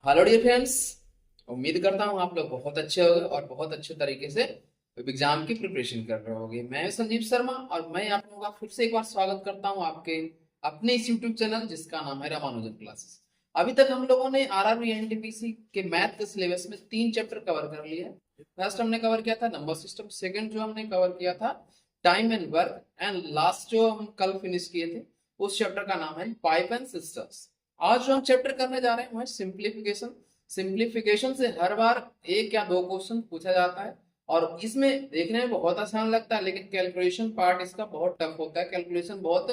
Hello dear friends. उम्मीद करता हूँ आप लोग बहुत अच्छे होंगे और बहुत अच्छे तरीके से एग्जाम की प्रिपरेशन कर रहे होंगे। मैं संजीव शर्मा और मैं आप लोगों का फिर से एक बार स्वागत करता हूँ आपके अपने इस यूट्यूब चैनल जिसका नाम है रामानुजन क्लासेस। अभी तक हम लोगों ने आरआरबी एनटीपीसी के मैथ के सिलेबस में 3 चैप्टर कवर कर लिए। फर्स्ट हमने कवर किया था नंबर सिस्टम, सेकंड जो हमने कवर किया था time and work, and last जो हम कल फिनिश किए थे उस चैप्टर का नाम है पाइप एंड सिस्टम्स। आज जो हम चैप्टर करने जा रहे हैं वो है सिंप्लीफिकेशन। सिंप्लीफिकेशन से हर बार एक या दो क्वेश्चन पूछा जाता है और इसमें देखने में बहुत आसान लगता है, लेकिन कैलकुलेशन पार्ट इसका बहुत टफ होता है। कैलकुलेशन बहुत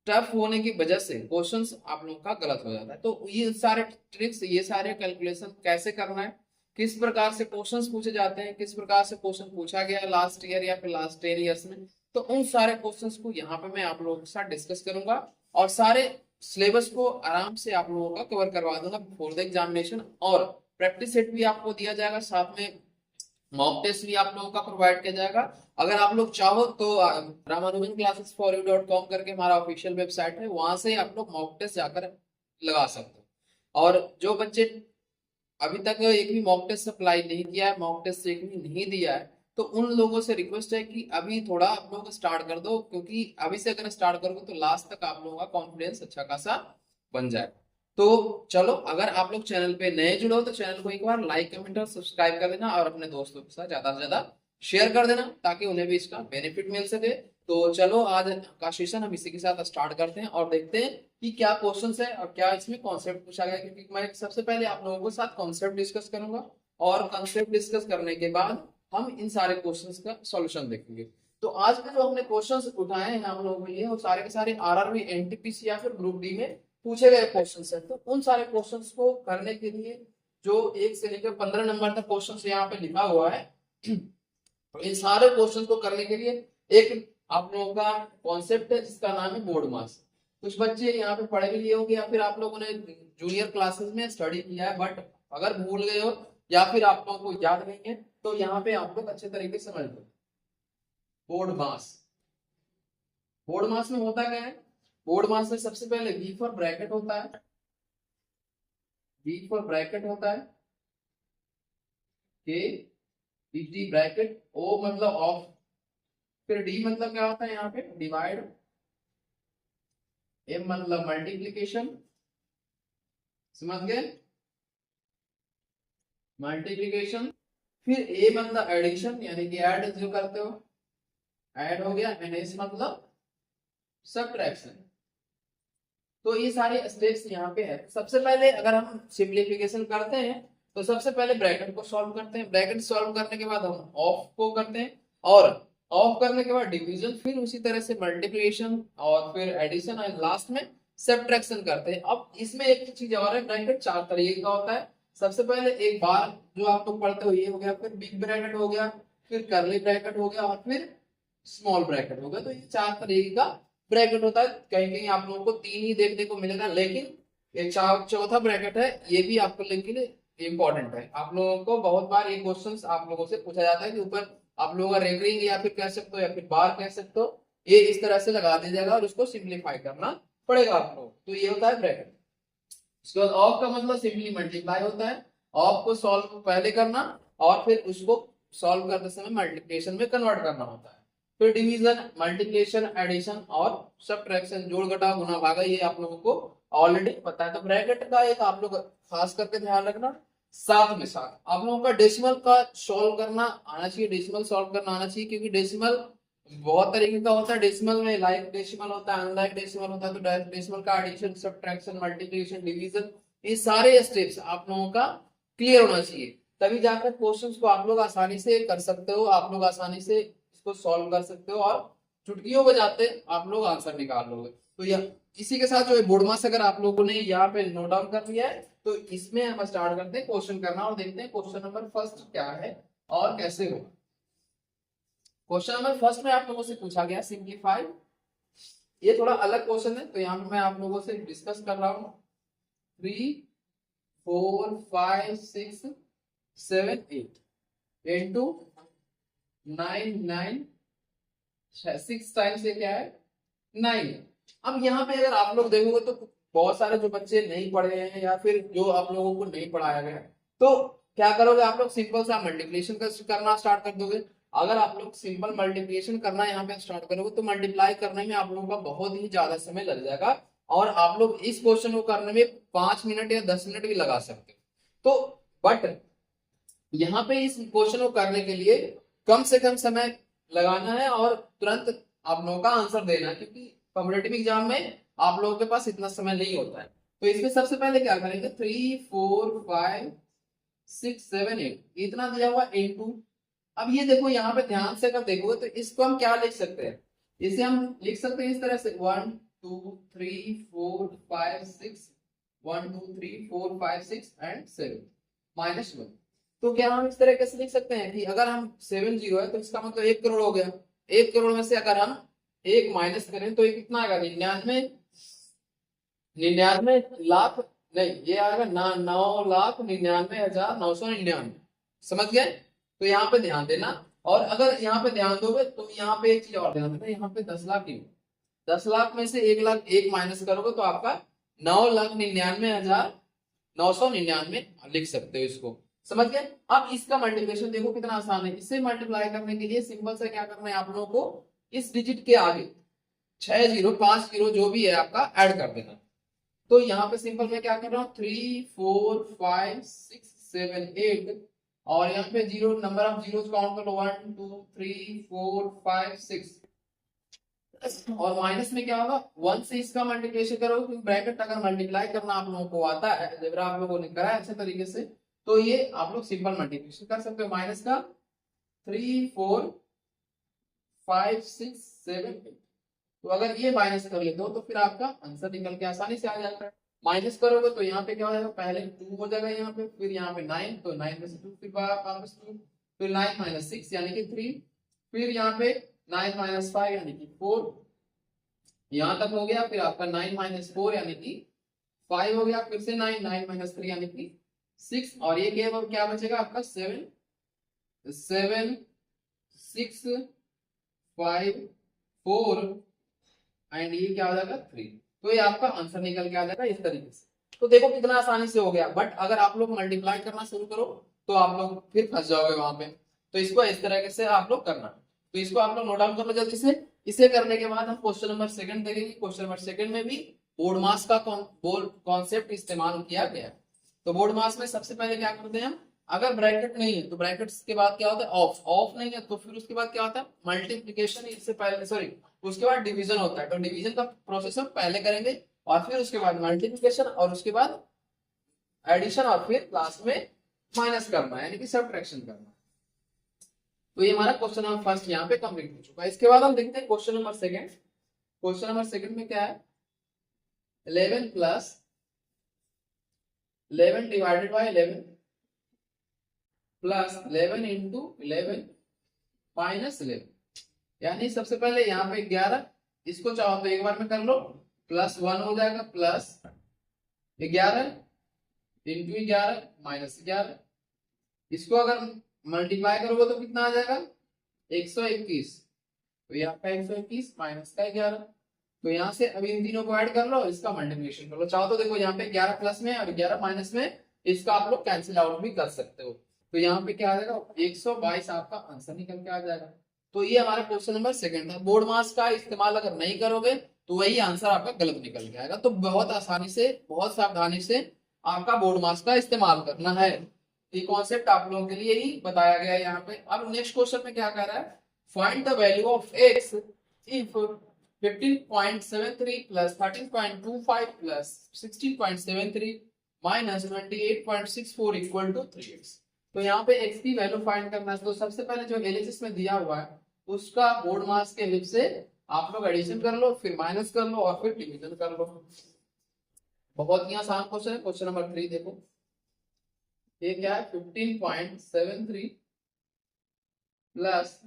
टफ होने की वजह से क्वेश्चंस आप लोगों का गलत हो जाता है। तो ये सारे ट्रिक्स, ये सारे कैलकुलेशन कैसे करना है, किस प्रकार से क्वेश्चंस पूछे जाते हैं, किस प्रकार से क्वेश्चन पूछा गया लास्ट ईयर या फिर लास्ट 10 ईयर्स में, तो उन सारे क्वेश्चंस को यहाँ पे मैं आप लोगों के साथ डिस्कस करूंगा और सारे सिलेबस को आराम से आप लोगों का कवर करवा दूंगा बिफोर द एग्जामिनेशन। और प्रैक्टिस सेट भी आपको दिया जाएगा, साथ में मॉक टेस्ट भी आप लोगों का प्रोवाइड किया जाएगा। अगर आप लोग चाहो तो Ramanujan classes for U dot com करके हमारा ऑफिशियल वेबसाइट है, वहां से आप लोग मॉक टेस्ट जाकर लगा सकते हो। और जो बच्चे अभी तक एक भी मॉक टेस्ट अप्लाई नहीं किया है, मॉक टेस्ट एक भी नहीं दिया है, तो उन लोगों से रिक्वेस्ट है कि अभी थोड़ा आप लोग स्टार्ट कर दो, क्योंकि अभी से अगर स्टार्ट करोगे तो लास्ट तक आप लोगों का कॉन्फिडेंस अच्छा खासा बन जाएगा। तो चलो, अगर आप लोग चैनल पे नए जुड़े हो तो चैनल को एक बार लाइक कमेंट और सब्सक्राइब कर देना और अपने दोस्तों के साथ ज्यादा से ज्यादा शेयर कर देना ताकि उन्हें भी इसका बेनिफिट मिल सके। तो चलो, आज का सेशन हम इसी के साथ स्टार्ट करते हैं और देखते हैं कि क्या क्वेश्चंस है और क्या इसमें कॉन्सेप्ट पूछा गया है। क्योंकि मैं सबसे पहले आप लोगों के साथ कॉन्सेप्ट डिस्कस करूंगा और कॉन्सेप्ट डिस्कस करने के बाद हम इन सारे क्वेश्चंस का सॉल्यूशन देखेंगे। तो आज में जो हमने क्वेश्चंस उठाए हैं हम लोगों के लिए, वो सारे के सारे आरआरबी एनटीपीसी या फिर ग्रुप डी में पूछे गए क्वेश्चंस है। तो उन सारे क्वेश्चंस को करने के लिए जो 1 से लेकर 15 नंबर तक क्वेश्चंस यहाँ पे लिखा हुआ है, तो इन सारे क्वेश्चंस को करने के लिए एक आप लोगों का कॉन्सेप्ट है जिसका नाम है बोर्ड मास। कुछ बच्चे यहाँ पे पढ़े भी लिए होंगे या फिर आप लोगों ने जूनियर क्लासेस में स्टडी किया है, बट अगर भूल गए हो या फिर आप लोगों को याद नहीं है तो यहाँ पे आप लोग अच्छे तरीके से समझ लो। बोर्ड मास, बोर्ड मास में होता क्या है? बोर्ड मास में सबसे पहले वी फॉर ब्रैकेट होता है, वी फॉर ब्रैकेट होता है, के डी ब्रैकेट, ओ मतलब ऑफ, फिर डी मतलब क्या होता है यहाँ पे डिवाइड, एम मतलब मल्टीप्लीकेशन, समझ गए, मल्टीप्लीकेशन, फिर ए मतलब एडिशन यानी कि ऐड जो करते हो, ऐड हो गया, एंड एस मतलब सबट्रैक्शन। तो ये सारे स्टेप्स यहाँ पे है। सबसे पहले अगर हम सिंप्लीफिकेशन करते हैं तो सबसे पहले ब्रैकेट को सॉल्व करते हैं, ब्रैकेट सॉल्व करने के बाद हम ऑफ को करते हैं और ऑफ करने के बाद डिवीजन, फिर उसी तरह से मल्टीप्लिकेशन और फिर एडिशन और लास्ट में सब्ट्रैक्शन करते हैं। अब इसमें एक चीज और है, ब्रैकेट 4 तरीके का होता है। सबसे पहले एक बार जो आप लोग पढ़ते हो ये हो गया, फिर बिग ब्रैकेट हो गया, फिर कर्ली ब्रैकेट हो गया और फिर स्मॉल ब्रैकेट हो गया। तो ये 4 तरीके का ब्रैकेट होता है। कहीं कहीं आप लोगों को 3 ही देखने को मिलेगा, लेकिन एक चौथा ब्रैकेट है, ये भी आपको लिंक के लिए इंपॉर्टेंट है। आप लोगों को बहुत बार ये क्वेश्चंस आप लोगों से पूछा जाता है कि ऊपर आप लोगों का रेकरिंग या फिर कह सकते हो या फिर बार कह सकते हो, ये इस तरह से लगा दिया जाएगा और उसको सिंप्लीफाई करना पड़ेगा आप लोग। तो ये होता है ब्रैकेट। उसके बाद ऑफ का मतलब सिंपली मल्टीप्लाई होता है, ऑफ को सॉल्व पहले करना और फिर उसको सॉल्व करते समय मल्टीप्लिकेशन में कन्वर्ट करना होता है। फिर डिवीजन, मल्टीप्लिकेशन, एडिशन और सब्ट्रैक्शन, जोड़ घटाव गुणा भागा, ये आप लोगों को ऑलरेडी पता है। तो ब्रैकेट का एक आप लोग खास करके ध्यान रखना। साथ में साथ आप लोगों का डेसिमल का सॉल्व करना आना चाहिए, डेसिमल सॉल्व करना आना चाहिए, क्योंकि डेसिमल बहुत तरीके का होता है। डेसिमल में लाइक डेसिमल होता है, अनलाइक डेसिमल होता है। तो डेसिमल का एडिशन, सब्ट्रैक्शन, मल्टीप्लिकेशन, डिवीजन, ये सारे स्टेप्स आप लोगों का क्लियर होना चाहिए, तभी जाकर क्वेश्चंस को आप लोग आसानी से कर सकते हो, आप लोग आसानी से इसको सॉल्व कर सकते हो और चुटकियों बजाते आप लोग आंसर निकाल लोगे। तो यह इसी के साथ जो है बोर्ड मास अगर आप लोगों ने यहाँ पे नोट डाउन कर लिया है तो इसमें हम स्टार्ट करते हैं क्वेश्चन करना और देखते हैं क्वेश्चन नंबर फर्स्ट क्या है और कैसे होगा। क्वेश्चन नंबर फर्स्ट में आप लोगों से पूछा गया सिंप्लीफाई। ये थोड़ा अलग क्वेश्चन है, तो यहाँ पे मैं आप लोगों से डिस्कस कर रहा हूँ। 3 4 5 6 7 8 इंटू 9 9, 6 टाइम्स ये क्या है 9। अब यहाँ पे अगर आप लोग देखोगे तो बहुत सारे जो बच्चे नहीं पढ़े हैं या फिर जो आप लोगों को नहीं पढ़ाया गया है, तो क्या करोगे आप लोग, सिंपल सा मल्टीप्लिकेशन करना स्टार्ट कर दोगे। अगर आप लोग सिंपल मल्टीप्लिकेशन करना यहाँ पे स्टार्ट करोगे तो मल्टीप्लाई करने में आप लोगों का बहुत ही ज्यादा समय लग जाएगा, और आप लोग इस क्वेश्चन को करने में 5 मिनट या 10 मिनट भी लगा सकते हो। तो बट यहाँ पे इस क्वेश्चन को करने के लिए कम से कम समय लगाना है और तुरंत आप लोगों का आंसर देना है, क्योंकि कॉम्पिटेटिव एग्जाम में आप लोगों के पास इतना समय नहीं होता है। तो इसमें सबसे पहले क्या करेंगे, 3 4 5 6 7 8 इतना दिया हुआ इनटू। अब ये देखो यहाँ पे ध्यान से अगर देखोगे तो इसको हम क्या लिख सकते हैं, इसे हम लिख सकते हैं इस तरह से 1 2 3 4 5 6 1 2 3 4 5 6 एंड 7 -1। तो क्या हम इस तरह कैसे लिख सकते हैं कि अगर हम 7 0 है तो इसका मतलब 1 करोड़ हो गया। 1 करोड़ में से अगर हम 1 माइनस करें तो ये कितना आएगा, 99 लाख, नहीं ये आएगा ना 9,99,999। समझ गए? तो यहाँ पे ध्यान देना। और अगर यहाँ पे ध्यान दोगे तो यहाँ पे एक चीज और ध्यान देना, यहाँ पे 10 लाख ही, 10 लाख में से 1 लाख 1 माइनस करोगे तो आपका 9,99,999 लिख सकते हो इसको। समझ गए? अब इसका मल्टीप्लिकेशन देखो कितना आसान है। इसे मल्टीप्लाई करने के लिए सिंपल से क्या करना है आप लोगों को, इस डिजिट के आगे 6 0 5 0 जो भी है आपका ऐड कर देना। तो यहाँ पे सिंपल मैं क्या कर रहा हूँ, 3 4 5 6 7 8 और यहाँ पे zero, number of zero count कर लो 1 2 3 4 5 6 और माइनस में क्या होगा 1 से इसका मल्टीप्लिकेशन करोगे, क्योंकि ब्रैकेट अगर मल्टीप्लाई करना आप लोगों को आता है, जब आप लोगों ने करा है अच्छे तरीके से, तो ये आप लोग सिंपल मल्टीप्लिकेशन कर सकते हो। माइनस का 3 4 5 6 7 8, तो अगर ये माइनस कर लेते हो तो फिर आपका आंसर निकल के आसानी से आ जाता है। माइनस करोगे तो यहाँ पे क्या हो जाएगा, पहले 2 हो जाएगा यहाँ पे, फिर यहाँ पे 9, तो 9 में से 2 फिर वापस 2, फिर 9 माइनस 6 यानी कि 3, फिर यहाँ पे 9 माइनस 5 यानी कि 4, यहाँ तक हो गया। फिर आपका 9 माइनस 4 यानी कि 5 हो गया, फिर से 9 9 माइनस 3 यानी कि 6, और ये क्या बचेगा आपका 7 7 6 5 4 एंड ये क्या हो जाएगा 3। तो ये आपका आंसर निकल के आ जाएगा इस तरीके से। तो देखो कितना आसानी से हो गया। बट अगर आप लोग मल्टीप्लाई करना शुरू करो तो आप लोग फिर फंस जाओगे वहां पे। तो इसको इस तरीके से आप लोग करना। तो इसको आप लोग नोट डाउन कर लो जल्दी से। इसे करने के बाद हम क्वेश्चन नंबर 2 देखेंगे। क्वेश्चन नंबर 2 में भी बोर्ड मास का कॉन्सेप्ट इस्तेमाल किया गया। तो बोर्ड मास में सबसे पहले क्या करते हैं हम, अगर ब्रैकेट नहीं है तो ब्रैकेट्स के बाद क्या होता है ऑफ, ऑफ नहीं है तो फिर उसके बाद क्या होता है मल्टीप्लिकेशन, इससे पहले सॉरी उसके बाद डिवीजन होता है। तो डिवीजन का प्रोसेस हम पहले करेंगे और फिर उसके बाद मल्टीप्लिकेशन और उसके बाद एडिशन और फिर लास्ट में माइनस करना है यानी कि सब्ट्रैक्शन करना। तो ये हमारा क्वेश्चन नंबर फर्स्ट यहाँ पे कंप्लीट हो चुका है। इसके बाद हम देखते हैं क्वेश्चन नंबर 2। क्वेश्चन नंबर 2 में क्या है, 11 plus 11 divided by 11 plus 11 into 11 minus 11, यानी सबसे पहले यहाँ पे 11, इसको चाहो तो एक बार में कर लो, प्लस 1 हो जाएगा, प्लस 11 इंटू 11 माइनस 11। इसको अगर मल्टीप्लाई करोगे तो कितना आ जाएगा 121, तो यहाँ पे 121 माइनस का 11। तो यहाँ से अभी इन तीनों को ऐड कर लो, इसका मल्टीप्लिकेशन कर लो। चाहो तो देखो यहाँ पे 11 प्लस में और 11 माइनस में, इसका आप लोग कैंसिल आउट भी कर सकते हो। तो यहाँ पे क्या आ जाएगा 122 आपका आंसर निकल के आ जाएगा। तो ये हमारा क्वेश्चन नंबर 2 था। बोर्ड मास का इस्तेमाल अगर नहीं करोगे तो वही आंसर आपका गलत निकल के आएगा। तो बहुत आसानी से, बहुत सावधानी से आपका बोर्ड मास का इस्तेमाल करना है। ये कॉन्सेप्ट आप लोगों के लिए ही बताया गया है यहाँ पे। अब नेक्स्ट क्वेश्चन में क्या कह रहा है, find the value of x if 15.73 plus 13.25 plus 16.73 minus 28.64 equal to 3x। तो यहाँ पे x की वैल्यू फाइंड करना है। तो सबसे पहले जो एलएचएस में दिया हुआ है उसका बोर्ड मास के हेल्प से आप लोग एडिशन कर लो, फिर माइनस कर लो और फिर डिवीजन कर लो। बहुत ही आसान क्वेश्चन है। क्वेश्चन नंबर 3 देखो, ये क्या है 15.73 plus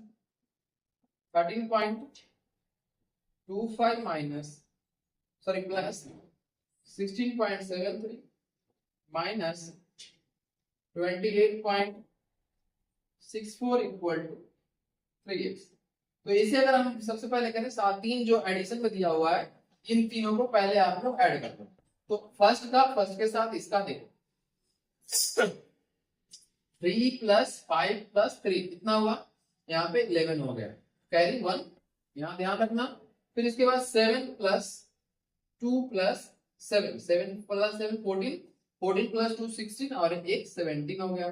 13.25 minus sorry plus 16.73 minus 28.64 equal to 3x। तो इसे अगर हम सबसे पहले करें, 3 जो एडिशन में दिया हुआ है इन तीनों को पहले आप लोग ऐड कर दो। तो फर्स्ट के साथ इसका देखो 3 + 5 + 3 कितना हुआ, यहाँ पे 11 हो गया, कैरी 1 यहाँ ध्यान रखना। फिर इसके बाद 7 + 2 + 7 7 + 7 14 14 + 2 16 और एक 17 हो गया,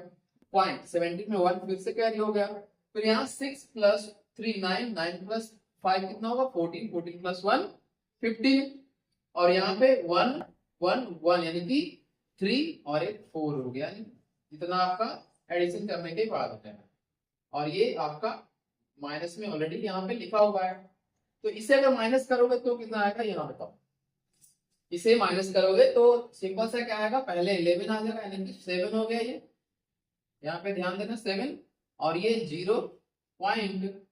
पॉइंट 17 में 1 फिर से कैरी हो गया। फिर यहाँ 6 + 3 9 9 + 5 कितना होगा 14 14 + 1 15 और यहाँ पे 1 1 1 यानी कि 3 और एक 4 हो गया, जितना आपका एडिशन करने के बाद होता है। और ये आपका माइनस में ऑलरेडी यहाँ पे लिखा हुआ है, तो इसे अगर माइनस करोगे तो कितना आएगा यहाँ बताओ। इसे माइनस करोगे तो सिंपल सा क्या आएगा, पहले 11 आ जाएगा यानी कि 7 हो गया ये, यहाँ पे ध्यान देना 7 और ये 0 पॉइंट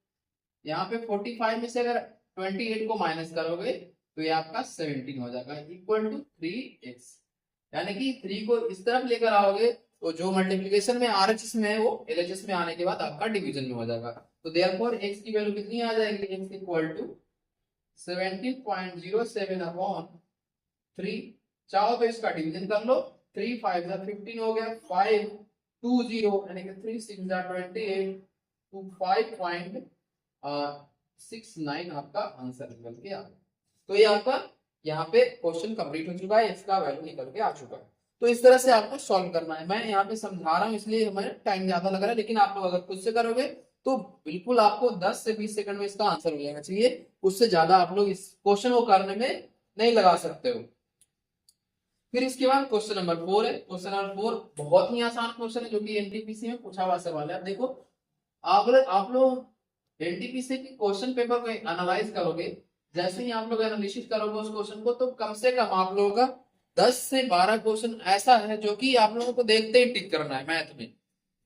यहाँ पे 45 में से अगर 28 को माइनस करोगे तो ये आपका 17 हो जाएगा इक्वल टू 3x, यानी कि 3 को इस तरफ लेकर आओगे तो जो मल्टीप्लिकेशन में RHS में है वो LHS में आने के बाद आपका डिवीजन में हो जाएगा। तो देयरफॉर x की वैल्यू कितनी आ जाएगी, x इक्वल टू 17.07 अपॉन 3, चाहो तो इसका डिवीजन कर लो, 3 5 15 हो गया, 5 2 0 यानी कि 3 6 28 to 5.69 आपका आंसर निकल के आ गया। तो ये आपका यहाँ पे क्वेश्चन कंप्लीट हो चुका है, इसका वैल्यू निकल के आ चुका है। तो इस तरह से आपको सॉल्व करना है, मैं यहाँ पे समझा रहा हूँ इसलिए हमें टाइम ज्यादा लग रहा है, लेकिन आप लोग अगर खुद से करोगे तो बिल्कुल आपको 10 से 20 सेकंड में इसका आंसर हो जाना चाहिए, उससे ज्यादा आप लोग इस क्वेश्चन को करने में नहीं लगा सकते हो। फिर इसके बाद क्वेश्चन नंबर 4 है। क्वेश्चन नंबर 4 बहुत ही आसान क्वेश्चन है जो कि एनटीपीसी में पूछा हुआ सवाल है। अब देखो आप लोग एनटीपीसी की क्वेश्चन पेपर को एनालाइज करोगे, जैसे ही आप लोग एनालिसिस करोगे उस क्वेश्चन को, तो कम से कम आप लोगों का 10 से 12 क्वेश्चन ऐसा है जो कि आप लोगों को देखते ही टिक करना है मैथ में।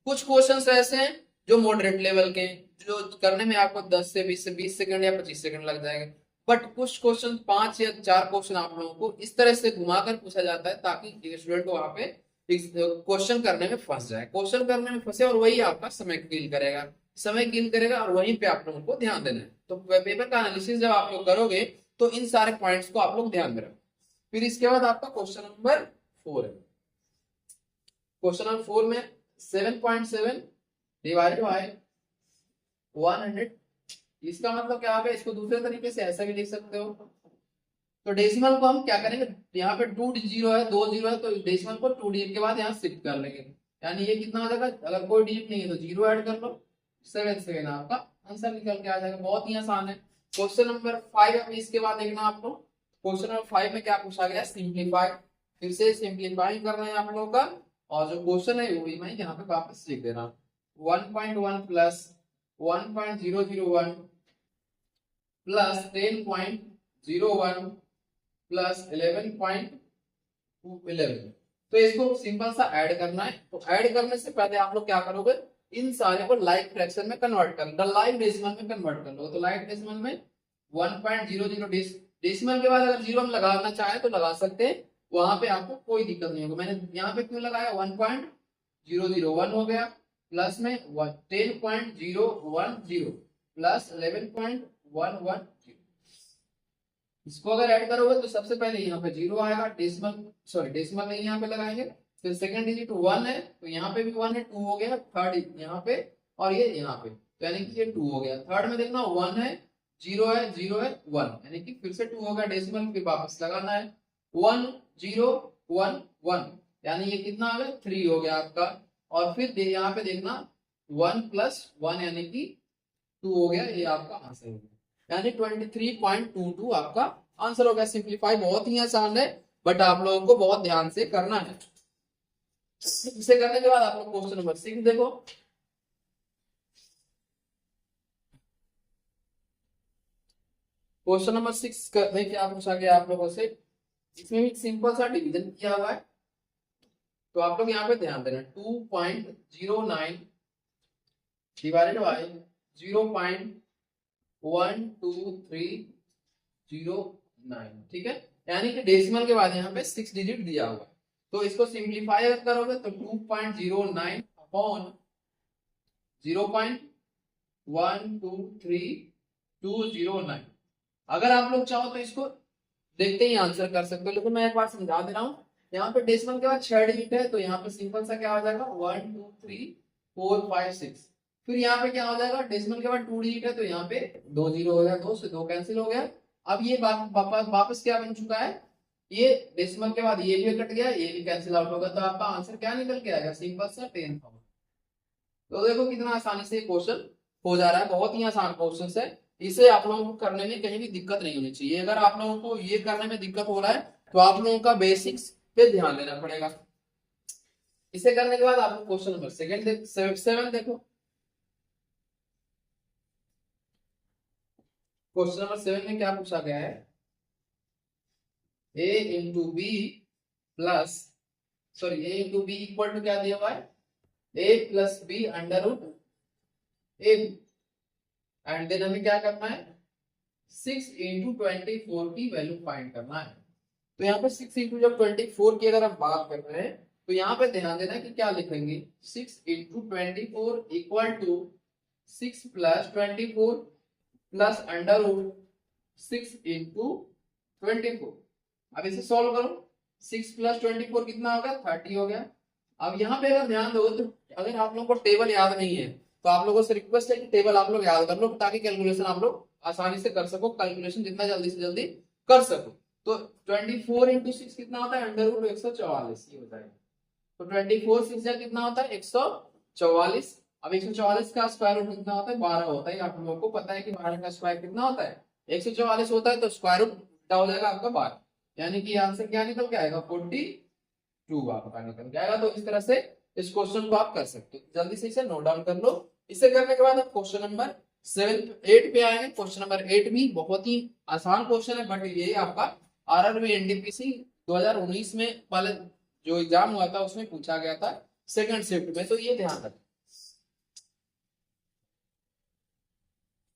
कुछ क्वेश्चन ऐसे हैं जो मॉडरेट लेवल के, जो करने में आपको 10 से 20 सेकंड या 25 सेकंड लग जाएंगे, बट कुछ क्वेश्चन 5 या 4 क्वेश्चन आप लोगों को इस तरह से घुमाकर पूछा जाता है ताकि स्टूडेंट को वहां पे क्वेश्चन करने में फंस जाए, क्वेश्चन करने में फंसे और वही आपका समय किल करेगा और वहीं पे आप लोगों को ध्यान देना है। तो पेपर का एनालिसिस जब आप लोग करोगे तो इन सारे पॉइंट्स को आप लोग ध्यान में रखो। फिर इसके बाद आपका क्वेश्चन नंबर 4 है। क्वेश्चन नंबर 4 में 7.7 डिवाइडेड बाय 100, इसका मतलब क्या होगा, इसको दूसरे तरीके से ऐसा भी लिख सकते हो। तो डेसिमल को हम क्या करेंगे, यहाँ पे 2 0 है 2 0 है तो डेसिमल को 2 डिजिट के बाद यहाँ शिफ्ट कर लेंगे, यानी ये कितना हो जाएगा, अगर कोई डिजिट नहीं है तो 0 ऐड कर लो, 7 7 आपका आंसर निकल के आ जाएगा। बहुत ही आसान है। क्वेश्चन नंबर 5 है, इसके बाद देखना आप लोग क्वेश्चन नंबर 5 में क्या पूछा गया, सिंप्लीफाई। फिर से सिंप्लीफाई करना है आप लोगों का, और जो क्वेश्चन है वो भी मैं यहाँ पे वापस लिख दे रहा हूँ। 1.1 प्लस 1.001 प्लस 10.01 प्लस 11.11, तो इसको सिंपल सा ऐड करना है। तो ऐड करने से पहले आप लोग क्या करोगे, इन सारे को लाइक फ्रैक्शन में कन्वर्ट कर लो, लाइक डेसिमल में कन्वर्ट कर लो। तो लाइक डेसिमल में 1.00 डेसिमल के बाद अगर 0 हम लगाना चाहे तो लगा सकते हैं, वहां पे आपको कोई दिक्कत नहीं होगी। मैंने यहाँ पे क्यों लगाया, 1.001 हो गया, प्लस में 10.010 प्लस 11.110, इसको अगर ऐड करोगे तो सबसे पहले यहाँ पे 0 आएगा, डेसिमल नहीं यहाँ पे लगाएंगे। फिर सेकंड डिजिट 1 है तो यहाँ पे भी 1 है, 2 हो गया, थर्ड यहाँ पे और ये यहाँ पे, तो यानी कि ये 2 हो गया। थर्ड में देखना 1 है 0 है 0 है 1, यानी कि फिर से 2 हो गया डेसिमल, फिर वापस लगाना है 1 0 1 1, यानी ये कितना आ गया 3 हो गया आपका। और फिर यहाँ पे देखना 1 + 1 यानी कि 2 हो गया, ये आपका आंसर हो गया, यानी 23.22 आपका आंसर हो गया। सिंप्लीफाई बहुत ही आसान है, बट आप लोगों को बहुत ध्यान से करना है। इसे करने के बाद आप लोग क्वेश्चन नंबर 6 देखो। क्वेश्चन नंबर 6 में क्या पूछा गया आप लोगों से, इसमें भी सिंपल सा डिवीजन किया हुआ है, तो आप लोग यहाँ पे ध्यान देना। 2.09 डिवाइडेड बाय 0.12309, ठीक है, यानी कि डेसिमल के बाद यहाँ पे 6 डिजिट दिया हुआ है। तो इसको सिंप्लीफाई अगर करोगे तो 2.09 अपॉन 0.123 209, अगर आप लोग चाहो तो इसको देखते ही आंसर कर सकते हो, लेकिन मैं एक बार समझा दे रहा हूँ। यहाँ पे डेसिमल के बाद 6 डिजिट है, तो यहाँ पे सिंपल सा क्या हो जाएगा 1 2 3 4 5 6। फिर यहाँ पे क्या हो जाएगा, डेसिमल के बाद 2 डिजिट है, तो यहाँ पे 2 जीरो हो गया, 2 से 2 कैंसिल हो गया। अब ये वापस क्या बन चुका है, ये डेसिमल के बाद ये भी कट गया, ये भी कैंसिल आउट होगा, तो आपका आंसर क्या निकल के आएगा, सिंपल सा 10,000। तो देखो कितना आसानी से क्वेश्चन हो जा रहा है, बहुत ही आसान क्वेश्चन है। इसे आप लोगों को करने में कहीं भी दिक्कत नहीं होनी चाहिए। अगर आप लोगों को ये करने में दिक्कत हो रहा है तो आप लोगों का बेसिक्स पे ध्यान देना पड़ेगा। इसे करने के बाद आप लोग क्वेश्चन नंबर सेवन देखो। क्वेश्चन नंबर 7 में क्या पूछा गया है, a into B plus sorry a into B equal to क्या दिया हुआ है, a plus B under root A, and then हमें क्या करना है 6 इंटू 24 की वैल्यू फाइंड करना है। तो यहाँ पे 6 इंटू जब 24 की अगर हम बात कर रहे हैं तो यहाँ पे ध्यान देना कि क्या लिखेंगे, 6 into 24 equal to 6 plus 24 plus under root 6 into 24। अब इसे सॉल्व करो, 6 प्लस 24 कितना हो गया 30 हो गया। अब यहाँ पे अगर ध्यान दो तो अगर आप लोगों को टेबल याद नहीं है तो आप लोगों से रिक्वेस्ट है कि टेबल आप लोग याद कर लो, ताकि कैलकुलेशन आप लोग आसानी से कर सको, कैलकुलेशन जितना जल्दी से जल्दी कर सको। तो 24 इंटू 6 कितना होता है, अंडर रूट 144 ये होता है। तो 24 6 जा कितना होता है 144। अब 144 का स्क्वायर रूट कितना होता है 12 होता है। आप लोगों को पता है कि 12 का स्क्वायर कितना होता है 144 होता है, तो स्क्वायर रूट क्या हो जाएगा आपका 12, यानी कि आंसर क्या निकल के आएगा 42 आपका निकल के आएगा। तो इस तरह से इस क्वेश्चन को आप कर सकते हो, जल्दी से इसे नोट डाउन कर लो। इसे करने के बाद आप क्वेश्चन नंबर 8 पे आएंगे। क्वेश्चन नंबर 8 भी बहुत ही आसान क्वेश्चन है, बट ये आपका आरआरबी एनटीपीसी 2019 में वाले जो एग्जाम हुआ था उसमें पूछा गया था सेकंड शिफ्ट में, तो ये ध्यान रखें।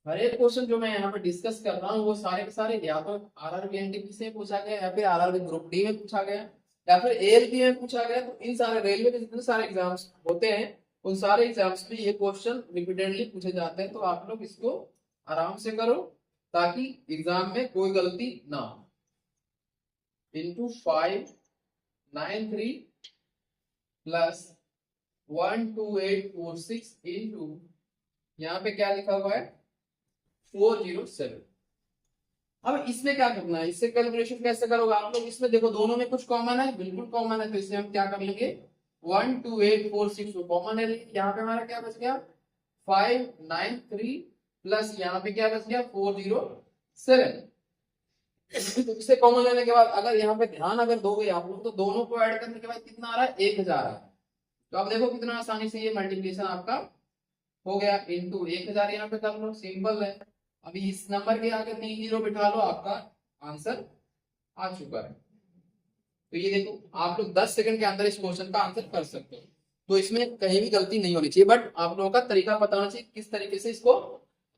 हर एक क्वेश्चन जो मैं यहाँ पे डिस्कस कर रहा हूँ वो सारे के सारे या तो आरआरबी एनटीपीसी से पूछा गया, या फिर आरआरबी ग्रुप डी में पूछा गया, या फिर एएलपी में पूछा गया। तो इन सारे रेलवे के जितने सारे एग्जाम्स होते हैं उन सारे एग्जाम्स में ये क्वेश्चन रिपीटेडली पूछे जाते हैं। तो आप लोग इसको आराम से करो ताकि एग्जाम में कोई गलती ना हो। इंटू 593 प्लस 12846 इंटू यहाँ पे क्या लिखा हुआ है 407। अब इसमें क्या करना है, इससे कैलकुलेशन कैसे करोगे आप लोग, इसमें देखो दोनों में कुछ कॉमन है, बिल्कुल कॉमन है, तो इससे हम क्या कर लेंगे 12846 तो कॉमन है, यहाँ पे हमारा क्या बच गया 593 प्लस यहाँ पे क्या बच गया 407। तो इसे कॉमन लेने के बाद अगर यहाँ पे ध्यान अगर दोगे आप लोग तो दोनों को ऐड करने के बाद कितना आ रहा है 1000 है। तो अब देखो कितना आसानी से ये मल्टीप्लिकेशन आपका हो गया, इंटू 1000 यहाँ पे कर लो, सिंपल है। अभी इस नंबर के आगे 3 जीरो बिठा लो, आपका आंसर आ चुका है। तो ये देखो आप लोग 10 सेकंड के अंदर इस क्वेश्चन का आंसर कर सकते हो। तो इसमें कहीं भी गलती नहीं होनी चाहिए, बट आप लोगों का तरीका पता होना चाहिए किस तरीके से इसको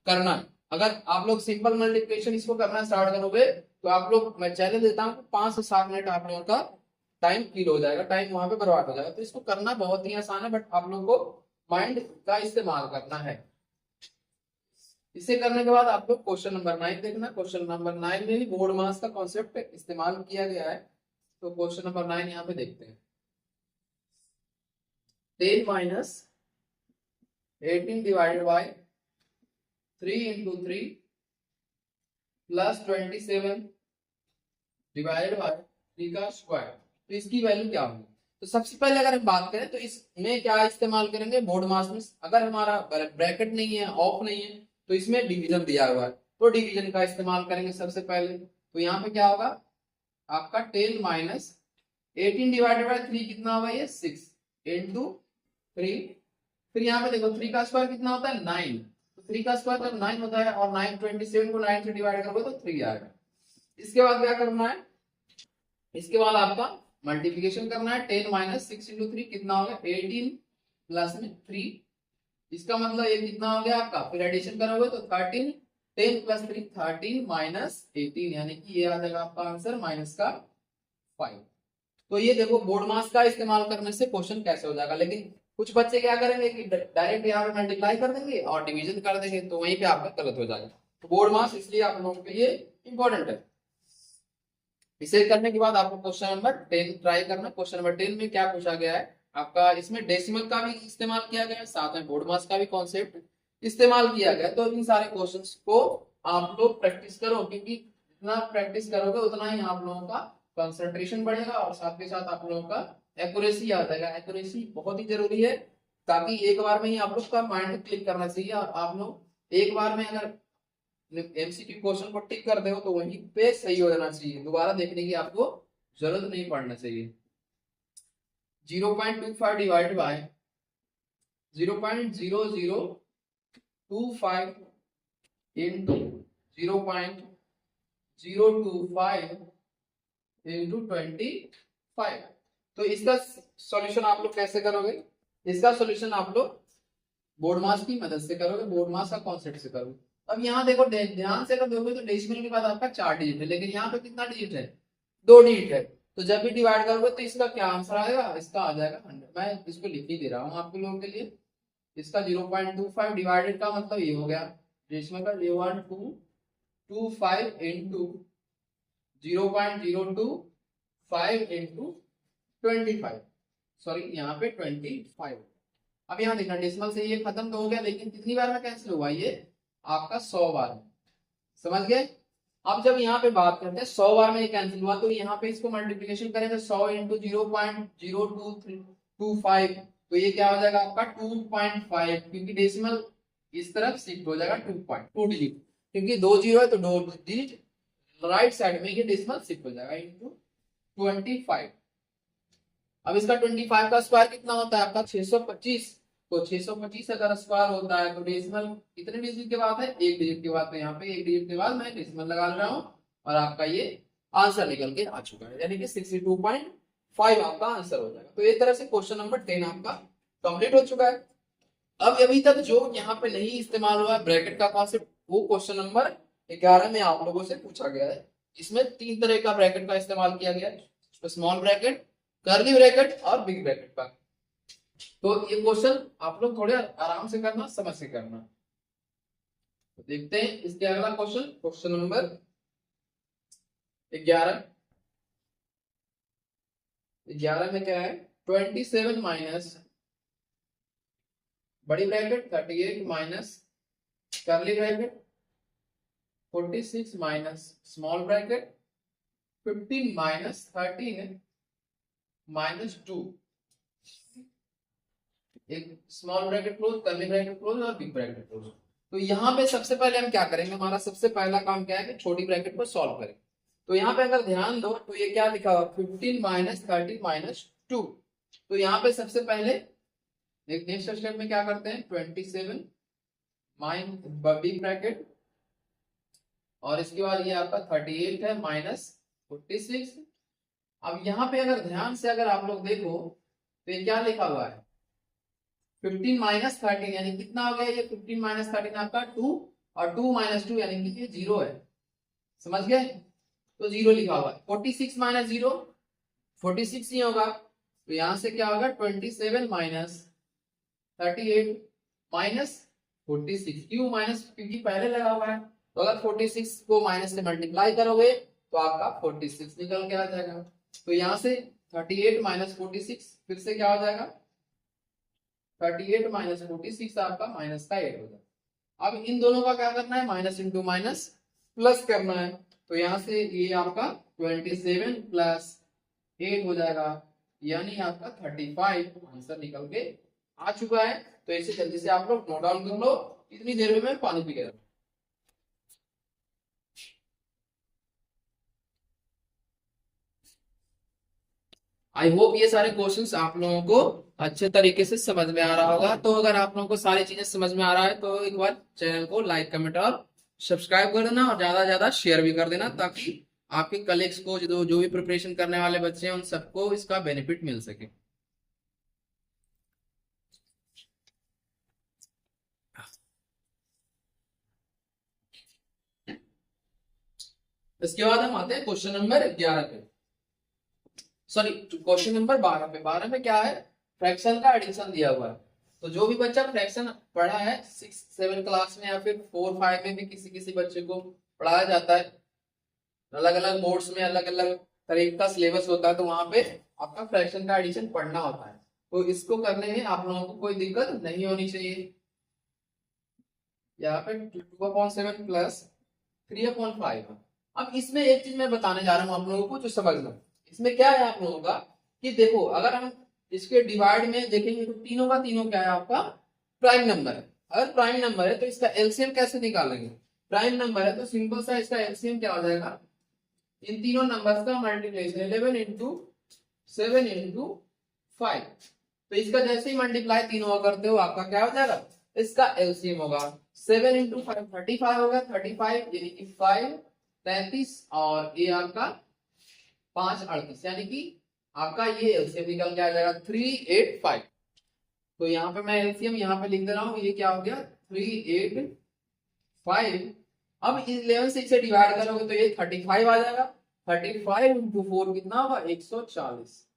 करना है। अगर आप लोग सिंपल मल्टीप्लिकेशन इसको करना स्टार्ट करोगे तो आप लोग, मैं चैलेंज देता हूँ 5 से 7 मिनट आप लोगों का टाइम किल हो जाएगा, टाइम वहां पे बर्बाद हो जाएगा। तो इसको करना बहुत ही आसान है, बट आप लोगों को माइंड का इस्तेमाल करना है। इसे करने के बाद आपको क्वेश्चन नंबर 9 देखना। क्वेश्चन नंबर 9 में भी बोर्ड मास का कॉन्सेप्ट इस्तेमाल किया गया है। तो क्वेश्चन नंबर 9 यहाँ पे देखते हैं, 10 minus 18 divided by 3 into 3 plus 27 divided by 3 का स्क्वायर, तो इसकी वैल्यू क्या होगी। तो सबसे पहले अगर हम बात करें तो इसमें क्या इस्तेमाल करेंगे बोर्ड मास में, अगर हमारा ब्रैकेट नहीं है ऑफ नहीं है तो इसमें डिवीजन दिया हुआ है, तो डिवीजन का इस्तेमाल करेंगे सबसे पहले। तो यहाँ पे क्या होगा आपका 10 माइनस 18 डिवाइडेड बाय 3 कितना होगा ये 6 इंटू 3। फिर यहाँ पे देखो 3 का स्क्वायर कितना होता है 9, तो 3 का स्क्वायर जब 9 होता है और 927 को 9 से डिवाइड करोगे तो 3 आएगा। इसके बाद क्या करना है, इसके बाद आपका मल्टीप्लिकेशन करना है। 10 माइनस 6 इंटू 3 कितना हो गया 18 प्लस में 3, इसका मतलब ये कितना हो गया आपका, फिर एडिशन करोगे तो 13, 10 प्लस 3 13 माइनस 18, यानी कि ये आ जाएगा आपका आंसर माइनस का 5। तो ये देखो बोर्ड मास का इस्तेमाल करने से क्वेश्चन कैसे हो जाएगा। लेकिन कुछ बच्चे क्या करेंगे कि डायरेक्ट यहाँ पे मल्टीप्लाई कर देंगे और डिवीजन कर देंगे, तो वहीं पे आपका गलत हो जाएगा। तो बोर्ड मास इसलिए आप लोगों के लिए इंपॉर्टेंट है। इसे करने के बाद आपको क्वेश्चन नंबर 10 ट्राई करना। क्वेश्चन नंबर 10 में क्या पूछा गया है आपका, इसमें डेसिमल का भी इस्तेमाल किया गया है, साथ में बोर्ड मास का भी कॉन्सेप्ट इस्तेमाल किया गया है। तो इन सारे क्वेश्चंस को आप लोग प्रैक्टिस करो, क्योंकि जितना प्रैक्टिस करोगे उतना ही आप लोगों का कंसंट्रेशन बढ़ेगा और साथ के साथ आप लोगों का एक्यूरेसी आ जाएगा। एक्यूरेसी बहुत ही जरूरी है, ताकि एक बार में ही आप लोग का माइंड क्लिक करना चाहिए। और आप लोग एक बार में अगर एमसीक्यू क्वेश्चन को टिक कर दो तो वहीं पे सही हो जाना चाहिए, दोबारा देखने की आपको जरूरत नहीं पड़ना चाहिए। 0.25 डिवाइड बाय 0.0025 इंटू 0.025 इंटू 25। तो इसका सॉल्यूशन आप लोग कैसे करोगे? इसका सॉल्यूशन आप लोग बोर्ड मास की मदद से करोगे, बोर्ड मास का कॉन्सेप्ट से करोगे। अब यहाँ देखो ध्यान से अगर देखोगे तो डेसिमल के बाद आपका 4 डिजिट है, लेकिन यहाँ पे कितना डिजिट है? 2 डिजिट है। तो जब भी डिवाइड करोगे तो इसका क्या आंसर आएगा? इसका आ जाएगा 100। मैं इसको लिख ही दे रहा हूँ आपके लोगों के लिए। इसका 0.25 डिवाइडेड का मतलब ये हो गया डेसिमल का 0.225 इंटू 0.025 इंटू 25, सॉरी यहाँ पे 25। अब यहाँ देखना डेसिमल से ये खत्म तो हो गया, लेकिन कितनी बार में कैंसिल हुआ? ये आपका 100 बार। समझ गए? अब जब यहाँ पे बात करते हैं 100 बार में ये कैंसिल हुआ, तो यहाँ पे इसको मल्टीप्लिकेशन करेंगे 100 इंटू 0.0225, तो ये क्या हो जाएगा आपका 2.5, क्योंकि डेसिमल इस तरफ शिफ्ट हो जाएगा 2 डिजिट, क्योंकि 2 जीरो है तो 2 डिजिट राइट साइड में ये डेसिमल शिफ्ट हो जाएगा इंटू 25। अब इसका 25 का स्क्वायर कितना होता है आपका? 625। तो 625 अगर स्क्वायर होता है तो डेसिमल कितने डिजिट के बाद है? 1 डिजिट के बाद। तो यहाँ पे 1 डिजिट के बाद मैं डेसिमल लगा रहा हूँ और आपका ये आंसर निकल के आ चुका है, यानी कि 62.5 आपका आंसर हो जाएगा। तो एक तरह से क्वेश्चन नंबर 10 आपका कंप्लीट हो चुका है। अब अभी तक जो यहाँ पे नहीं इस्तेमाल हुआ है ब्रैकेट का कॉन्सेप्ट, वो क्वेश्चन नंबर 11 में आप लोगों से पूछा गया है। इसमें 3 तरह का ब्रैकेट का इस्तेमाल किया गया है, स्मॉल ब्रैकेट, कर्ली ब्रैकेट और बिग ब्रैकेट का। तो ये क्वेश्चन आप लोग थोड़े आराम से करना, समझ से करना। तो देखते हैं इसके अगला क्वेश्चन, क्वेश्चन नंबर 11। 11 में क्या है? 27 माइनस बड़ी bracket 38 minus curly bracket 46 minus small bracket 15 minus 13 minus 2, एक small bracket close, curly bracket close और बिग ब्रैकेट क्लोज। तो यहाँ पे सबसे पहले हम क्या करेंगे? हमारा सबसे पहला काम क्या है कि छोटी ब्रैकेट को सॉल्व करें। तो यहाँ पे अगर ध्यान दो तो ये क्या लिखा हुआ? 15 माइनस 30 माइनस 2। तो यहाँ पे सबसे पहले एक नेक्स्ट स्टेप में क्या करते हैं? 27 माइनस बिग ब्रैकेट और इसके बाद ये आपका 38 है माइनस 46। अब यहाँ पे अगर ध्यान से अगर आप लोग देखो तो ये क्या लिखा हुआ है? 15 माइनस 13, यानी कितना हो गया ये? 15 माइनस 13 आपका 2 और 2 माइनस 2 यानी कि ये 0 है। समझ गए? तो 0 लिखा हुआ है। 46 माइनस 0 46 ही होगा, तो यहां से क्या होगा? 27 माइनस 38 माइनस 46। क्यों माइनस? क्योंकि पहले लगा हुआ है। तो अगर 46 को माइनस से मल्टीप्लाई करोगे तो आपका 46 निकल के आ जाएगा। तो यहाँ से 38 माइनस 46 फिर से क्या हो जाएगा? 38 माइनस 46 आपका माइनस का 8 हो जाएगा। अब इन दोनों का क्या करना है? माइनस इंटू माइनस प्लस करना है। तो यहाँ से ये आपका 27 प्लस 8 हो जाएगा, यानी आपका 35 आंसर निकल के आ चुका है। तो इसे जल्दी से आप लोग नोट डाउन कर लो। इतनी देर में मैं पानी पी के रहा। आई होप ये सारे क्वेश्चंस आप लोगों को अच्छे तरीके से समझ में आ रहा होगा। तो अगर आप लोगों को सारी चीजें समझ में आ रहा है तो एक बार चैनल को लाइक, कमेंट और सब्सक्राइब कर देना और ज्यादा से ज्यादा शेयर भी कर देना, ताकि आपके कलीग्स को जो भी प्रिपरेशन करने वाले बच्चे हैं उन सबको इसका बेनिफिट मिल सके। इसके बाद हम आते हैं क्वेश्चन नंबर 11 पे, सॉरी क्वेश्चन नंबर 12 पे। 12 में क्या है? फ्रैक्शन का एडिशन दिया हुआ है। तो जो भी बच्चा फ्रैक्शन पढ़ा है 6-7 क्लास में या फिर 4-5 में भी किसी किसी बच्चे को पढ़ाया जाता है, अलग अलग बोर्ड्स में अलग अलग तरीके का सिलेबस होता है, तो वहां पे आपका फ्रैक्शन का एडिशन पढ़ना होता है। तो इसको करने में आप लोगों को कोई दिक्कत नहीं होनी चाहिए। यहाँ पे 2/7 प्लस 3/5। अब इसमें एक चीज मैं बताने जा रहा हूँ आप लोगों को जो समझना। इसमें क्या है आप लोगों का कि देखो, अगर हम इसके डिवाइड में देखेंगे तो तीनों का तीनों क्या है आपका प्राइम नंबर है। अगर प्राइम नंबर है तो इसका एलसीएम कैसे निकालेंगे? प्राइम नंबर है तो सिंपल सा इसका एलसीएम क्या हो जाएगा, इन तीनों नंबर्स का मल्टीप्लिकेशन 11 इंटू 7 इंटू 5। तो इसका जैसे ही मल्टीप्लाई तीनों करते हो आपका क्या हो जाएगा, इसका एलसीएम होगा 7 इंटू 5 35 होगा, 35 यानी कि 5 33 और ये आपका 5 38, यानी कि आपका ये एलसीएम निकल के आ जाएगा 385। तो यहाँ पे मैं एलसीएम यहाँ पे लिख दे रहा हूँ, ये क्या हो गया 385। अब 11 से इसे डिवाइड करोगे तो ये 35 आ जाएगा। 35 इंटू 4 कितना होगा 140,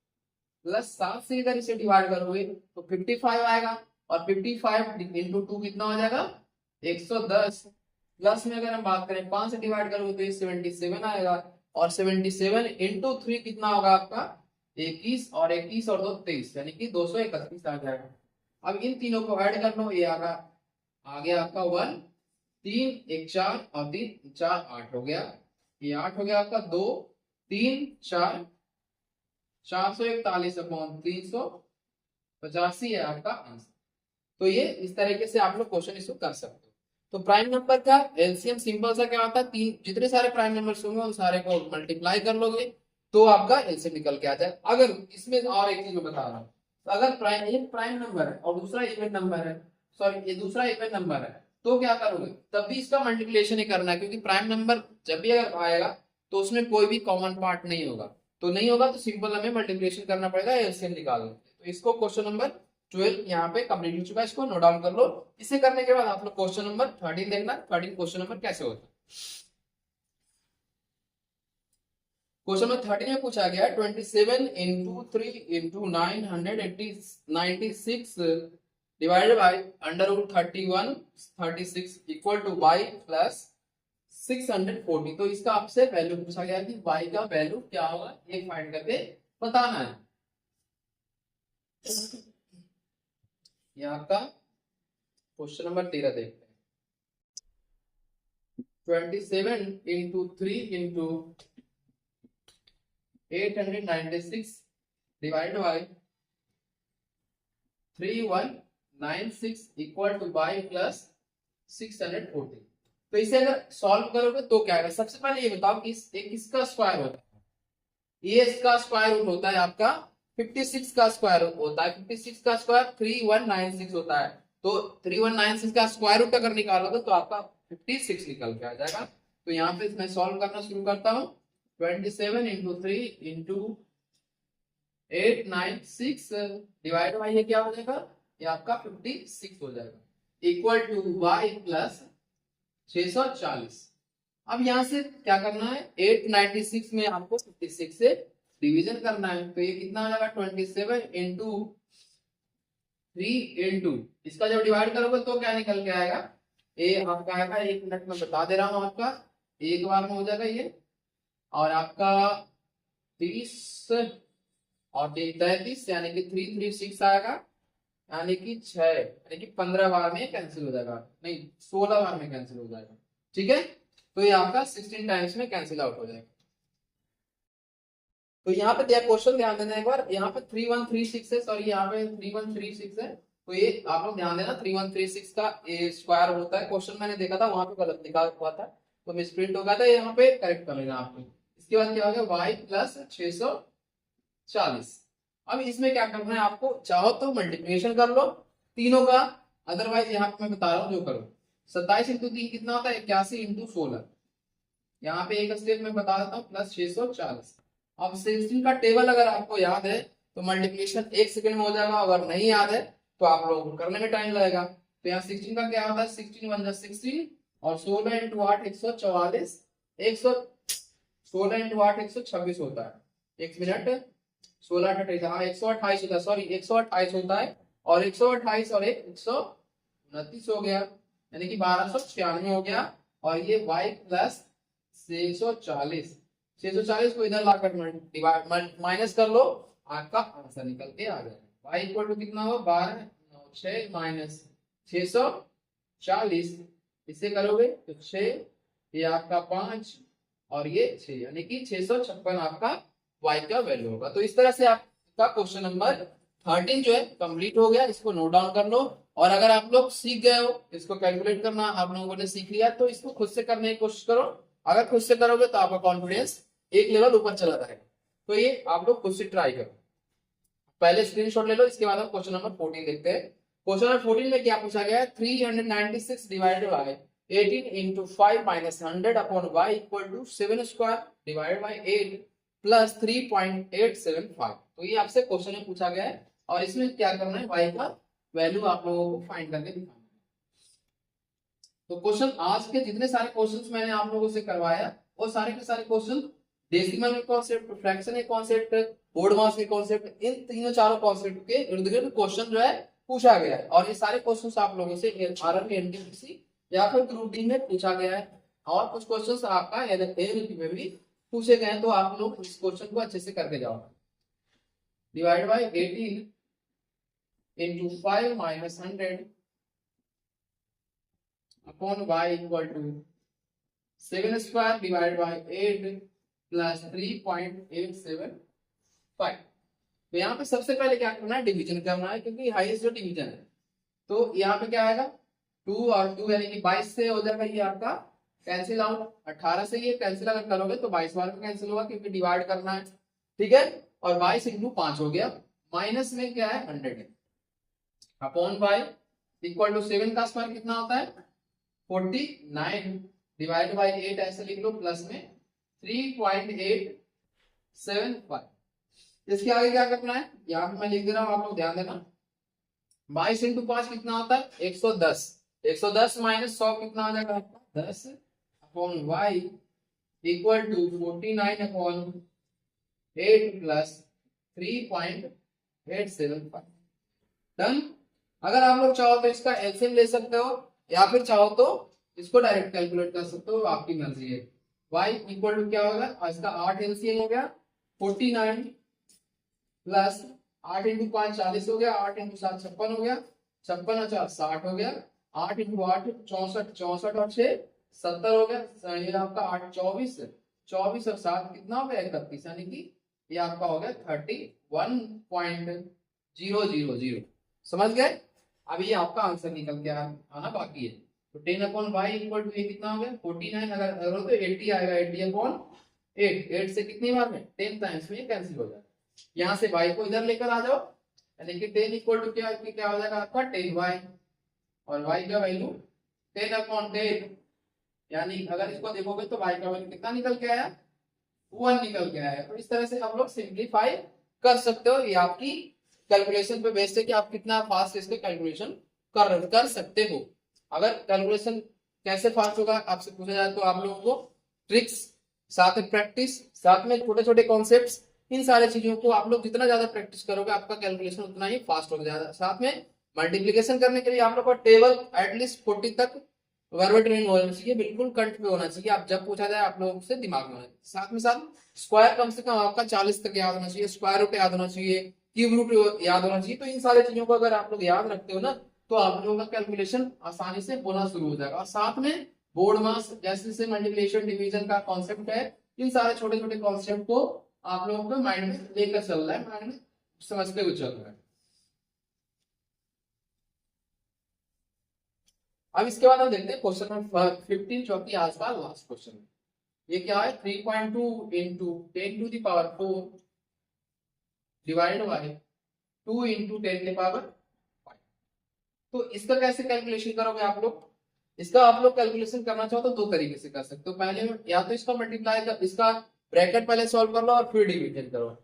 प्लस 7 से इधर इसे डिवाइड करोगे तो 55 आएगा, और 55 इंटू 2 कितना हो जाएगा 110। प्लस में अगर हम बात करें 5 से डिवाइड करोगे तो ये 77 आएगा, और 77 इंटू 3 कितना होगा आपका 21, और 21 और 2 23, यानी कि 231 आ जाएगा। अब इन तीनों को ऐड कर लो, ये आ गया आपका 1 3 1 4 और 3 4 8 हो गया, ये 8 हो गया आपका 2 3 4 441 अपॉन 385 है आपका आंसर। तो ये इस तरीके से आप लोग क्वेश्चन इसको कर सकते हो। तो प्राइम नंबर का एलसीएम सिंपल सा क्या होता है, तीन जितने सारे प्राइम नंबर्स होंगे उन सारे को मल्टीप्लाई कर लोगे तो आपका एलसीएम निकल के आ जाए। अगर इसमें और एक चीज मैं बता रहा हूँ, तो अगर एक प्राइम नंबर है और दूसरा इवन नंबर है, सॉरी ये दूसरा इवन नंबर है, तो क्या करोगे तब भी इसका मल्टीप्लिकेशन ही करना है, क्योंकि प्राइम नंबर जब भी अगर आएगा तो उसमें कोई भी कॉमन पार्ट नहीं होगा, तो नहीं होगा तो सिंपल हमें मल्टीप्लिकेशन करना पड़ेगा, एलसीएम निकालना। तो इसको क्वेश्चन नंबर 12 यहाँ पे कंप्लीट हो चुका है, इसको नोट डाउन कर लो। इसे करने के बाद आप लोग क्वेश्चन नंबर 13 देखना, 13 क्वेश्चन नंबर कैसे होता है। क्वेश्चन नंबर 13 में पूछा गया 27 into 3 into 996 divided by under root 31 36 equal to y plus 640। तो इसका आपसे वैल्यू पूछा गया कि y का वैल्यू क्या होगा, ये फाइंड करके बताना है। ये आपका क्वेश्चन नंबर 13 देखते हैं। 27 into 3 into 896 divide by 3196 equal to y plus 640। तो इसे अगर सॉल्व करोगे तो क्या आएगा, सबसे पहले ये बताओ कि किसका स्क्वायर होता है। ये इसका स्क्वायर रूट होता है आपका 56 का स्क्वायर होता है, 56 का स्क्वायर 3196 होता है। तो 3196 का स्क्वायर रूट अगर निकालोगे तो आपका 56 निकल के आ जाएगा। तो यहाँ पे मैं सॉल्व करना शुरू करता हूँ। 27 इंटू 3 इंटू 896 डिवाइड बाई ये क्या हो जाएगा, ये आपका 56 हो जाएगा, इक्वल टू y प्लस 640। अब यहाँ से क्या करना है, 896 में आपको 56 से डिवीजन करना है। तो ये कितना आ जाएगा 27 इंटू 3 इंटू इसका जब डिवाइड करोगे तो क्या निकल के आएगा, ये आपका आएगा, 1 मिनट में बता दे रहा हूँ, आपका एक बार में हो जाएगा ये, और आपका 30 और 33 यानी कि 336 आएगा, यानी कि 6 यानी कि 15 बार में कैंसिल हो जाएगा, नहीं 16 बार में कैंसिल हो जाएगा। ठीक है, तो ये आपका 16 टाइम्स में कैंसिल आउट हो जाएगा। तो यहाँ पे दिया क्वेश्चन ध्यान देना एक बार, यहाँ पे 3136 है, सॉरी यहाँ पे 3136 है, तो ये आप लोग ध्यान देना 3136 का ये स्क्वायर होता है। क्वेश्चन मैंने देखा था वहां पे गलत लिखा हुआ था तो मिसप्रिंट हो गया था, यहाँ पे करेक्ट कर लेना आपको। इसके बाद क्या हो गया y प्लस 640। अब इसमें क्या करना है आपको, चाहो तो मल्टीप्लिकेशन कर लो तीनों का, अदरवाइज यहाँ पे मैं बता रहा हूँ जो करो। 27 इंटू 3 कितना होता है 81 इंटू 16, यहाँ पे एक स्टेप में बता देता हूँ, प्लस 640। अब 16 का टेबल अगर आपको याद है तो मल्टीप्लिकेशन 1 सेकंड में हो जाएगा, अगर नहीं याद है तो आप लोगों को करने में टाइम लगेगा। तो यहाँ 16 का क्या होता है, 16 1 16 और 16 इंटू 8 144, 16 इंटू 8 126 होता है, एक मिनट 16 हाँ 128 होता है, सॉरी 128 होता है, और 128 और 129 हो गया, यानी कि 1296 हो गया, और ये y प्लस 640 640 को इधर लाकर डिवाइड माइनस कर लो, आपका आंसर निकल के आ जाएगा। y इक्वल टू कितना हो 12 9 6 माइनस 640, इससे करोगे तो 6, ये आपका 5 और ये 6, यानी कि 656 आपका y का वैल्यू होगा। तो इस तरह से आपका क्वेश्चन नंबर 13 जो है कंप्लीट हो गया। इसको नोट डाउन कर लो, और अगर आप लोग सीख गए हो इसको कैलकुलेट करना, आप लोगों ने सीख लिया, तो इसको खुद से करने की कोशिश करो। अगर खुद से करोगे तो आपका कॉन्फिडेंस एक लेवल ऊपर चला जाएगा। तो ये आप लोग खुद से ट्राई करो। पहले स्क्रीनशॉट ले लो, इसके बाद हम क्वेश्चन नंबर 14 देखते हैं। क्वेश्चन नंबर 14 में क्या पूछा गया है, 396 divided by 18 into 5 minus 100 upon y equal to 7 square divided by 8 plus 3.875। तो ये आपसे क्वेश्चन में पूछा गया है, और इसमें क्या करना है, y का वैल्यू आप लोगों को फाइंड करके दिखाना है। तो क्वेश्चन आज के जितने सारे क्वेश्चंस मैंने आप लोगों से करवाया, वो सारे के सारे क्वेश्चन डेसिमल के कॉन्सेप्ट, फ्रैक्शन के कॉन्सेप्ट, बोर्ड मास के कॉन्सेप्ट, इन तीनों चारों कॉन्सेप्ट के इर्द गिर्द क्वेश्चन जो है पूछा गया है। और ये सारे क्वेश्चन आप लोगों से आरआरबी एनटीपीसी या फिर ग्रुप डी में पूछा गया है, और कुछ क्वेश्चंस आपका एएलपी में भी पूछे गए हैं। तो आप लोग इस क्वेश्चन को अच्छे से करके जाओ। Divide by 18 into 5 minus 100 upon y equal to 7 square divided by 8 plus 3.875। तो यहाँ पे सबसे पहले क्या करना है, डिवीजन करना है, क्योंकि हाईएस्ट जो डिवीजन है। तो यहाँ पे क्या आएगा 2 और 2 यानी कि 22 से हो जाएगा ये आपका कैंसिल आउट, 18 से ये कैंसिल अगर करोगे तो 22 बार में कैंसिल होगा, क्योंकि डिवाइड करना है, ठीक है। और 22 इंटू 5 हो गया, माइनस में क्या है 100 अपॉन 5 इक्वल टू 7 का स्क्वायर कितना होता है 49 डिवाइड बाय 8 ऐसे लिख लो, प्लस में 3.875। इसके आगे क्या करना है, यहाँ पे मैं लिख दे रहा हूँ, आप लोग ध्यान देना। 22 इंटू 5 कितना होता है 110, 110 माइनस 100 कितना हो जाएगा आपका 10 upon Y equal to 49 upon 8 plus 3.875। Done. अगर आप लोग चाहो तो इसका एलसीएम ले सकते हो, या फिर चाहो तो इसको डायरेक्ट कैलकुलेट कर सकते हो, आपकी मर्जी है। y इक्वल टू क्या होगा, इसका 8 एलसीएम हो गया 49 प्लस 8 इंटू 5 40 हो गया, 8 इंटू 7 56 हो गया, 56 और 4 60 हो गया, 8 इंटू 8 64, 64 और 6 70 हो गया, ये आपका 8 24, 24 और 7 कितना हो गया 31, यानी कि ये आपका हो गया 31.000। समझ गए। अब ये आपका आंसर निकल के आना बाकी है। तो 10 अपॉन वाई इक्वल टू ये कितना हो गया 49, अगर तो 80 आएगा, 80 अपॉन 8, 8 से कितनी बार में 10 टाइम्स में ये कैंसिल हो जाएगा। यहाँ से y को इधर लेकर आ जाओ, यानी कि 10 इक्वल टू क्या हो जाएगा आपका 10y, और y का वैल्यू 10 अपॉन 10, यानी अगर इसको देखोगे तो y का वैल्यू कितना निकल के आया 1 निकल के आया। तो इस तरह से आप लोग सिंप्लीफाई कर सकते हो। ये आपकी कैलकुलेशन पे बेस्ड है कि आप कितना फास्ट इसके कैलकुलेशन कर सकते हो। अगर कैलकुलेशन कैसे फास्ट होगा आपसे पूछा जाए तो आप लोगों को ट्रिक्स, साथ में प्रैक्टिस, साथ में छोटे छोटे कॉन्सेप्ट्स, इन सारे चीजों को आप लोग जितना ज्यादा प्रैक्टिस करोगे आपका कैलकुलेशन उतना ही फास्ट हो जाएगा। साथ में मल्टीप्लिकेशन करने के लिए आप लोग का टेबल एटलीस्ट 40 तक वर्बल ट्रेनिंग होना चाहिए, बिल्कुल कंठ पे होना चाहिए। आप जब पूछा जाए आप लोगों से दिमाग में होना चाहिए। साथ में साथ स्क्वायर कम से कम आपका 40 तक याद होना चाहिए, स्क्वायर रूट याद होना चाहिए, क्यूब रूट याद होना चाहिए। तो इन सारे चीजों को अगर आप लोग याद रखते हो ना, तो आप लोगों का कैलकुलेशन आसानी से होना शुरू हो जाएगा। और साथ में बोर्ड मास जैसे मल्टीप्लिकेशन डिवीजन का कॉन्सेप्ट है, इन सारे छोटे छोटे कॉन्सेप्ट को आप लोगों को माइंड में लेकर चल रहा है, माइंड में समझते हुए चल रहा है। अब इसके बाद हम देखते हैं क्वेश्चन नंबर 15, जो कि आज का लास्ट क्वेश्चन है। ये क्या है 3.2 into 10 to the power 4 divide by 2 into 10 के पावर 5। तो इसका कैसे कैलकुलेशन करोगे आप लोग। इसका आप लोग कैलकुलेशन करना चाहो तो दो तरीके से कर सकते हो। पहले या तो इसका मल्टीप्लाई कर, इसका ब्रैकेट पहले सॉल्व कर लो और फिर डिवीजन करो।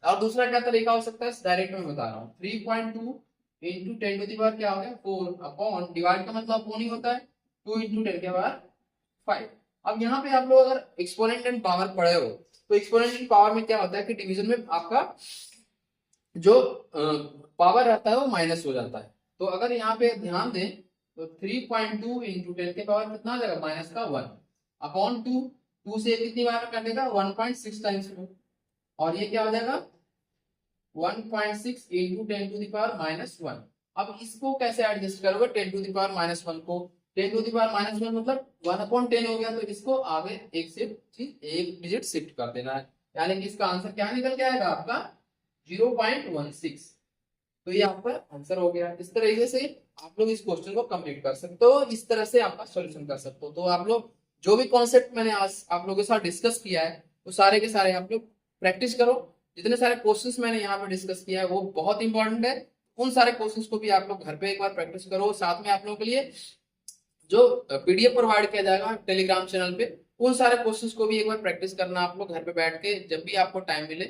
और दूसरा क्या तरीका हो सकता है, डायरेक्ट में बता रहा हूँ। 3.2 इंटू 10 टू दी पावर क्या हो गया 4 अपॉन, डिवाइड का मतलब अपॉन ही होता है, 2 इंटू 10 के पावर 5। अब यहाँ पे आप लोग अगर एक्सपोनेंट एंड पावर पढ़े हो तो एक्सपोनेंट एंड पावर में क्या होता है कि डिवीजन में आपका जो पावर रहता है वो माइनस हो जाता है। तो अगर यहाँ पे ध्यान दें तो 3.2 इंटू 10 के पावर कितना आ जाएगा माइनस का 1 अपॉन 2, 2 से कितनी बार कटेगा 1.6 टाइम्स में, और ये क्या हो जाएगा 1.6 into 10 to the power minus 1। अब इसको कैसे एडजस्ट करोगे 10 टू द पावर माइनस 1 को, 10 टू द पावर माइनस 1 मतलब 1/10 हो गया, तो इसको आगे एक डिजिट शिफ्ट कर देना है, यानी कि इसका आंसर क्या निकल के आएगा आपका 0.16। तो ये आपका आंसर हो गया। इस तरीके से आप लोग इस क्वेश्चन को कंप्लीट कर सकते हो, इस तरह से आपका सॉल्यूशन कर सकते हो। तो आप लोग जो भी कॉन्सेप्ट मैंने आज आप लोगों के साथ डिस्कस किया है वो सारे के सारे आप लोग प्रैक्टिस करो। जितने सारे क्वेश्चंस मैंने यहाँ पे डिस्कस किया है वो बहुत इंपॉर्टेंट है, उन सारे क्वेश्चंस को भी आप लोग घर पे एक बार प्रैक्टिस करो। साथ में आप लोगों के लिए जो पीडीएफ प्रोवाइड किया जाएगा टेलीग्राम चैनल पे, उन सारे क्वेश्चंस को भी एक बार प्रैक्टिस करना आप लोग घर पे बैठ के जब भी आपको टाइम मिले,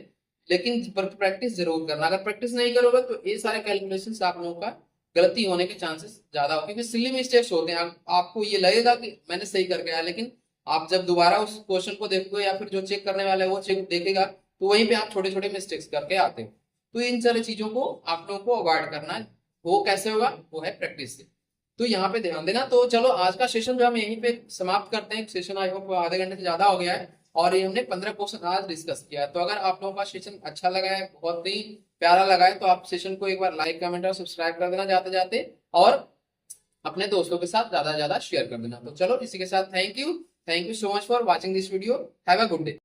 लेकिन प्रैक्टिस जरूर करना। अगर प्रैक्टिस नहीं करोगे तो ये सारे कैलकुलेशंस आप लोगों का गलती होने के चांसेस ज्यादा हो, क्योंकि सिली मिस्टेक्स होते हैं। आपको ये लगेगा कि मैंने सही करके आया, लेकिन आप जब दोबारा उस क्वेश्चन को देखोगे या फिर जो चेक करने वाला है वो चेक देखेगा तो वहीं पे आप छोटे छोटे मिस्टेक्स करके आते हो। तो इन सारी चीजों को आप लोगों को अवॉइड करना है। वो कैसे होगा, वो है प्रैक्टिस से। तो यहाँ पे ध्यान देना। तो चलो आज का सेशन जो हम यहीं पे समाप्त करते हैं। सेशन आई होप आधे घंटे से ज्यादा हो गया है और ये हमने 15 क्वेश्चन आज डिस्कस किया है। तो अगर आप लोगों का सेशन अच्छा लगा है, बहुत ही प्यारा लगा है, तो आप सेशन को एक बार लाइक कमेंट और सब्सक्राइब कर देना जाते जाते, और अपने दोस्तों के साथ ज्यादा से ज्यादा शेयर कर देना। तो चलो इसी के साथ thank you so much for watching this video. Have a good day.